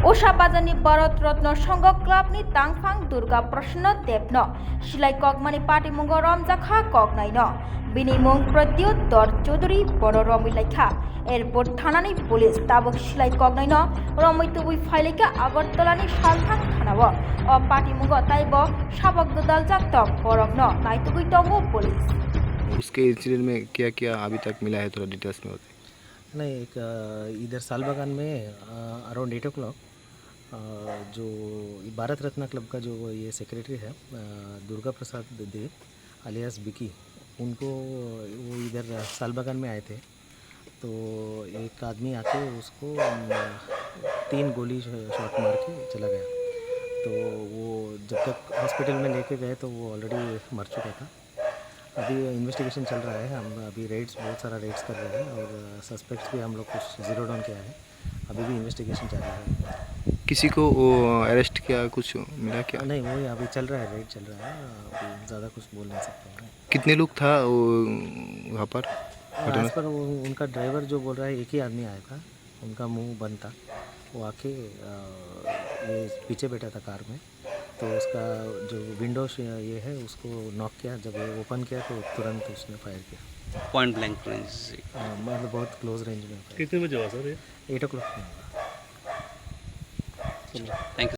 ओसा बाजारनि भारत रत्न संघ क्लाबनि तांफां दुर्गा प्रसन्न देवनो सिलाइ कगमानि पार्टी मुंगो रमजाखा कगनायनो बिनि मुं प्रद्युत दर चौधुरी बर रमै लाइखा एयरपोर्ट थानानि पुलिस ताबक सिलाइ कगनायनो रमै तुबुइ फाइलेका आगरतलानि सालथां थानावो अ पार्टी मुंगो ताइबो साबक ददाल जाक्तम बरकनो नाइतुगुइ दंगो पुलिस। उसके इंसिडेंट में क्या क्या अभी तक मिला है, थोड़ा डिटेल्स में बताइए। नहीं, एक इधर सालबागान में अराउंड 8 o'clock जो भारत रत्न क्लब का जो ये सेक्रेटरी है दुर्गा प्रसाद दे अलियास बिकी, उनको वो इधर सालबागान में आए थे। तो एक आदमी आके उसको 3 गोली शॉट मार के चला गया। तो वो जब तक हॉस्पिटल में लेके गए तो वो ऑलरेडी मर चुका था। अभी इन्वेस्टिगेशन चल रहा है, हम अभी रेड्स बहुत सारा रेड्स कर रहे हैं और सस्पेक्ट्स भी हम लोग कुछ जीरो डाउन किया है। अभी भी इन्वेस्टिगेशन चल रहा है। किसी को अरेस्ट किया, कुछ मिला क्या? नहीं, वही अभी चल रहा है, रेड चल रहा है। अभी ज़्यादा कुछ बोल नहीं सकते हैं। कितने लोग था वो वहाँ पर? आज पर उनका ड्राइवर जो बोल रहा है एक ही आदमी आया था, उनका मुंह बंद था। वो आके ये पीछे बैठा था कार में, तो उसका जो विंडो ये है उसको नॉक किया। जब ये ओपन किया तो तुरंत उसने फायर किया पॉइंट ब्लैंक रेंज से। मतलब बहुत क्लोज रेंज में। कितने बजे हुआ सर ये? 8 o'clock में हुआ। Thank you.